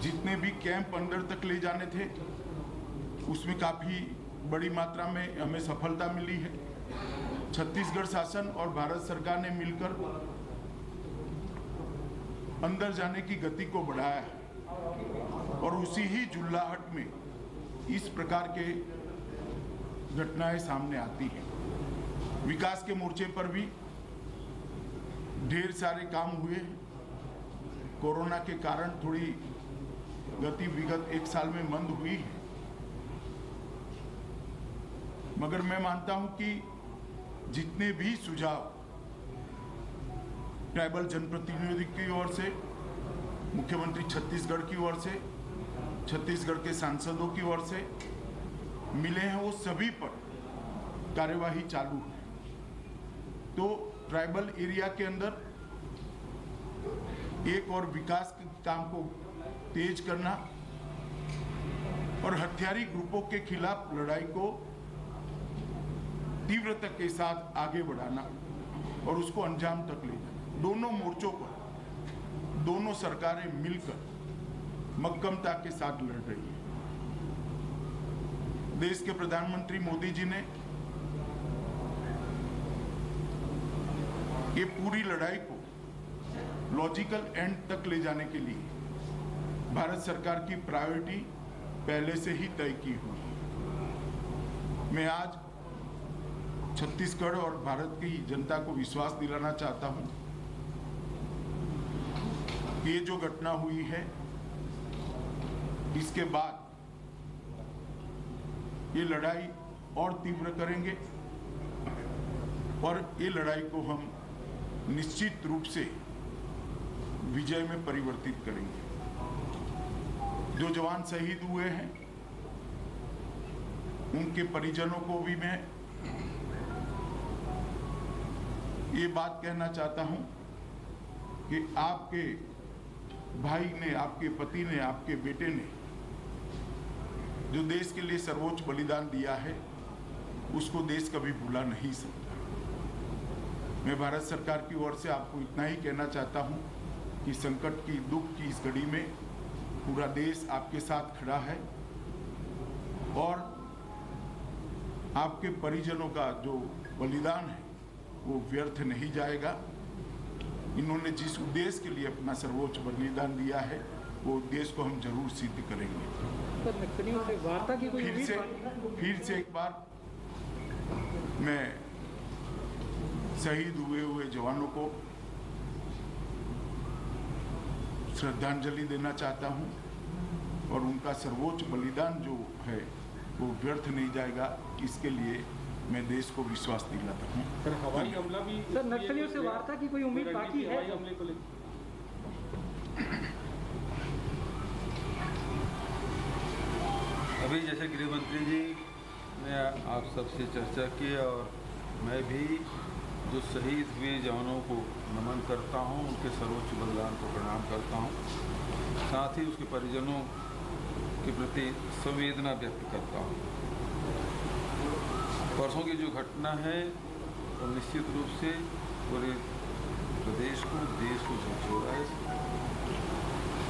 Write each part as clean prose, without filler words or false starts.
जितने भी कैंप अंदर तक ले जाने थे उसमें काफ़ी बड़ी मात्रा में हमें सफलता मिली है। छत्तीसगढ़ शासन और भारत सरकार ने मिलकर अंदर जाने की गति को बढ़ाया है और उसी ही जुल्लाहट में इस प्रकार के घटनाएं सामने आती हैं। विकास के मोर्चे पर भी ढेर सारे काम हुए हैं। कोरोना के कारण थोड़ी गति विगत एक साल में मंद हुई है, मगर मैं मानता हूं कि जितने भी सुझाव ट्राइबल जनप्रतिनिधि की ओर से, मुख्यमंत्री छत्तीसगढ़ की ओर से, छत्तीसगढ़ के सांसदों की ओर से मिले हैं, वो सभी पर कार्यवाही चालू है। तो ट्राइबल एरिया के अंदर एक और विकास के काम को तेज करना और हथियारी ग्रुपों के खिलाफ लड़ाई को तीव्रता के साथ आगे बढ़ाना और उसको अंजाम तक ले जाना, दोनों मोर्चों पर दोनों सरकारें मिलकर मक्कमता के साथ लड़ रही है। देश के प्रधानमंत्री मोदी जी ने ये पूरी लड़ाई को लॉजिकल एंड तक ले जाने के लिए भारत सरकार की प्रायोरिटी पहले से ही तय की हुई है। मैं आज छत्तीसगढ़ और भारत की जनता को विश्वास दिलाना चाहता हूं कि ये जो घटना हुई है, इसके बाद ये लड़ाई और तीव्र करेंगे और ये लड़ाई को हम निश्चित रूप से विजय में परिवर्तित करेंगे। जो जवान शहीद हुए हैं उनके परिजनों को भी मैं ये बात कहना चाहता हूं कि आपके भाई ने, आपके पति ने, आपके बेटे ने जो देश के लिए सर्वोच्च बलिदान दिया है, उसको देश कभी भुला नहीं सकता। मैं भारत सरकार की ओर से आपको इतना ही कहना चाहता हूं कि संकट की, दुख की इस घड़ी में पूरा देश आपके साथ खड़ा है और आपके परिजनों का जो बलिदान है वो व्यर्थ नहीं जाएगा। इन्होंने जिस उद्देश्य के लिए अपना सर्वोच्च बलिदान दिया है, वो उद्देश्य को हम जरूर सिद्ध करेंगे। फिर से एक बार मैं शहीद हुए जवानों को श्रद्धांजलि देना चाहता हूं और उनका सर्वोच्च बलिदान जो है वो व्यर्थ नहीं जाएगा, इसके लिए मैं देश को विश्वास दिलाता हूं। सर, हवाई हमला भी, सर नक्सलियों से वार्ता की कोई उम्मीद बाकी है? हमले को अभी जैसे गृह मंत्री जी ने आप सबसे चर्चा की और मैं भी जो शहीद हुए जवानों को नमन करता हूं, उनके सर्वोच्च बलिदान को प्रणाम करता हूं, साथ ही उसके परिजनों के प्रति संवेदना व्यक्त करता हूं। परसों की जो घटना है वो निश्चित रूप से पूरे प्रदेश को, देश को झकझोरा है,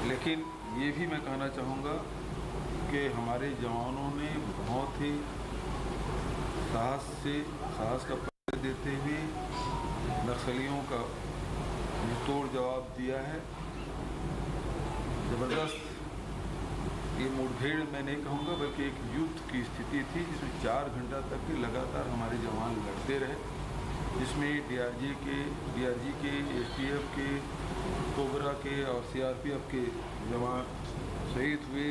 लेकिन ये भी मैं कहना चाहूँगा कि हमारे जवानों ने बहुत ही साहस का परिचय देते हुए नक्सलियों का मुंहतोड़ जवाब दिया है। ज़बरदस्त ये मुठभेड़ मैं नहीं कहूँगा बल्कि एक युद्ध की स्थिति थी, जिसमें 4 घंटा तक के लगातार हमारे जवान लड़ते रहे, जिसमें डीआरजी के, एसटीएफ के, कोबरा के और सीआरपीएफ के जवान शहीद हुए,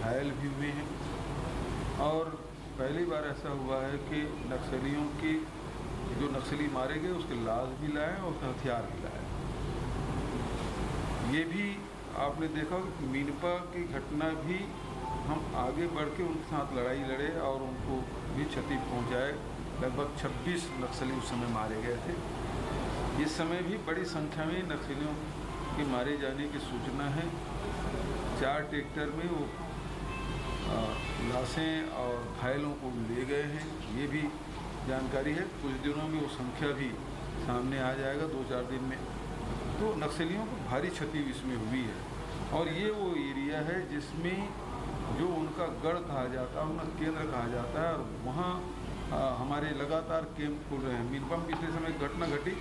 घायल भी हुए हैं। और पहली बार ऐसा हुआ है कि नक्सलियों की जो नक्सली मारे गए उसके लाश भी लाए और उसका हथियार भी लाए। ये भी आपने देखा कि मीनपा की घटना भी हम आगे बढ़ के उनके साथ लड़ाई लड़े और उनको भी क्षति पहुंचाए। लगभग 26 नक्सली उस समय मारे गए थे। इस समय भी बड़ी संख्या में नक्सलियों के मारे जाने की सूचना है। 4 ट्रैक्टर में वो लाशें और घायलों को ले गए हैं, ये भी जानकारी है। कुछ दिनों में वो संख्या भी सामने आ जाएगा, 2-4 दिन में। तो नक्सलियों को भारी क्षति इसमें हुई है। और ये वो एरिया है जिसमें जो उनका गढ़ कहा जाता है, उनका केंद्र कहा जाता है, और वहाँ हमारे लगातार कैंप खुल रहे हैं। मीनपा में पिछले समय घटना घटी,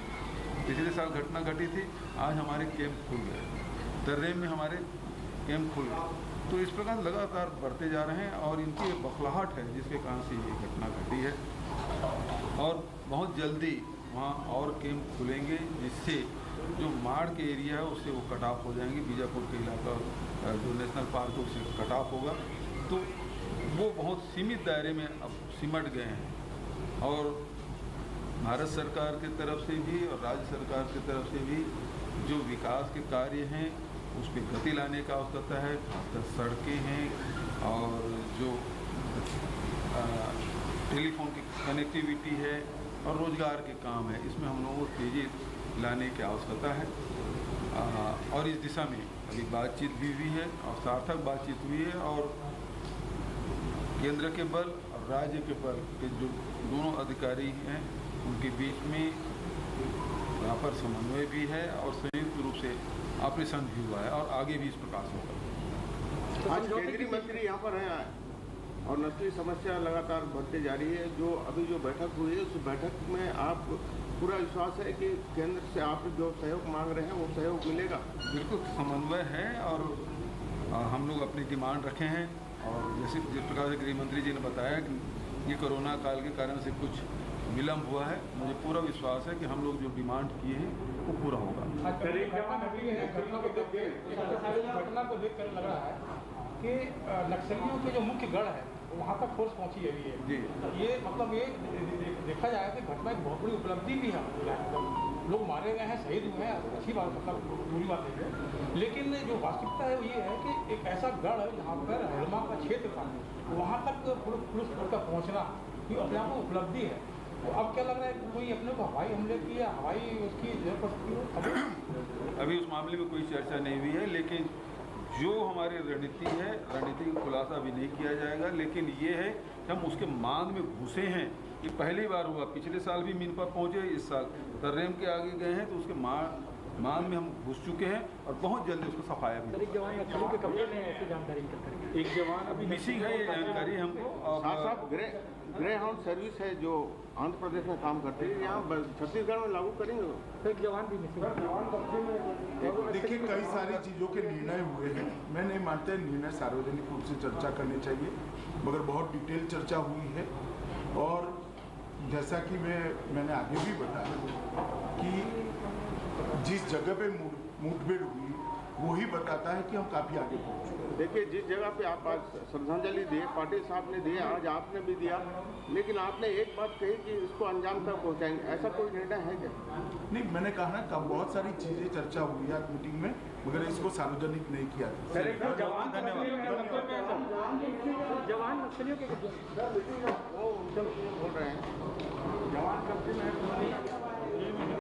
पिछले साल घटना घटी थी, आज हमारे कैंप खुल गए, दर्रे में हमारे कैंप खुल गए। तो इस प्रकार लगातार बढ़ते जा रहे हैं और इनकी बखलाहट है जिसके कारण से ये घटना घटी है। और बहुत जल्दी वहाँ और कैंप खुलेंगे जिससे जो माड़ के एरिया है उससे वो कट ऑफ हो जाएंगे। बीजापुर के इलाका जो नेशनल पार्क है उससे कट ऑफ होगा, तो वो बहुत सीमित दायरे में अब सिमट गए हैं। और भारत सरकार की तरफ से भी और राज्य सरकार की तरफ से भी जो विकास के कार्य हैं उस पर गति लाने का आवश्यकता है, खासकर सड़कें हैं और जो टेलीफोन की कनेक्टिविटी है और रोज़गार के काम है, इसमें हम लोगों को तेज़ी लाने की आवश्यकता है। और इस दिशा में अभी बातचीत भी हुई है और सार्थक बातचीत हुई है, और केंद्र के बल और राज्य के बल के जो दोनों अधिकारी हैं उनके बीच में यहाँ पर समन्वय भी है और संयुक्त रूप से ऑपरेशन भी हुआ है और आगे भी इस प्रकार से होगा। आज केंद्रीय मंत्री यहाँ पर हैं और नस्ली समस्या लगातार बढ़ते जा रही है। जो अभी जो बैठक हुई है उस बैठक में आप पूरा विश्वास है कि केंद्र से आप जो सहयोग मांग रहे हैं वो सहयोग मिलेगा? बिल्कुल समन्वय है और हम लोग अपनी डिमांड रखे हैं, और जैसे जिस प्रकार से गृह मंत्री जी ने बताया कि ये कोरोना काल के कारण से कुछ विलम्ब हुआ है, मुझे पूरा विश्वास है कि हम लोग जो डिमांड किए हैं वो पूरा होगा। घटना को देख कर लग रहा है कि नक्सलियों के जो मुख्य गढ़ है वहाँ तक फोर्स पहुँची है जी। ये मतलब ये देखा जाए कि घटना एक बहुत बड़ी उपलब्धि भी है। लोग मारे गए हैं, शहीद हुए हैं, अच्छी बात, मतलब बुरी बात नहीं है, लेकिन जो वास्तविकता है वो ये है कि एक ऐसा गढ़ जहाँ पर हड़मा का क्षेत्र था वहाँ तक पुलिस फोर्स का पहुँचना ये अपने आप में उपलब्धि है। तो अब क्या लग रहा है कि कोई अपने को हवाई हमले की या हवाई उसकी जरूरत पड़ सकती है? अभी उस मामले में कोई चर्चा नहीं हुई है, लेकिन जो हमारी रणनीति है, रणनीति का खुलासा अभी नहीं किया जाएगा, लेकिन ये है कि हम उसके मांग में घुसे हैं। ये पहली बार हुआ, पिछले साल भी मीनपा पहुँचे, इस साल तर्रेम के आगे गए हैं, तो उसके मांग में हम घुस चुके हैं और बहुत जल्दी उसको सफाया भी। एक जवान नक्सलियों के कब्जे में ऐसी जानकारी एक जवान अभी मिसिंग है, ये जानकारी हमको। साथ ग्रे हाउंड सर्विस है जो आंध्र प्रदेश में काम करती है, यहाँ छत्तीसगढ़ में लागू करेंगे। एक जवान भी मिसिंग। देखिए, कई सारी चीज़ों के निर्णय हुए हैं। मैं नहीं मानता निर्णय सार्वजनिक रूप से चर्चा करनी चाहिए, मगर बहुत डिटेल चर्चा हुई है। और जैसा कि मैंने आगे भी बताया कि जिस जगह पे मुठभेड़ हुई वही बताता है कि हम काफ़ी आगे पहुँच चुके हैं। देखिए, जिस जगह पे आप आज श्रद्धांजलि दिए, पाटिल साहब ने दिए, आज आपने भी दिया, लेकिन आपने एक बात कही कि इसको अंजाम तक पहुंचाएंगे, ऐसा कोई निर्णय है क्या? नहीं, मैंने कहा ना कब बहुत सारी चीज़ें चर्चा हुई है मीटिंग में, मगर इसको सार्वजनिक नहीं किया। जवान नक्सलियों के वो बोल रहे हैं जवान कब्जे में है।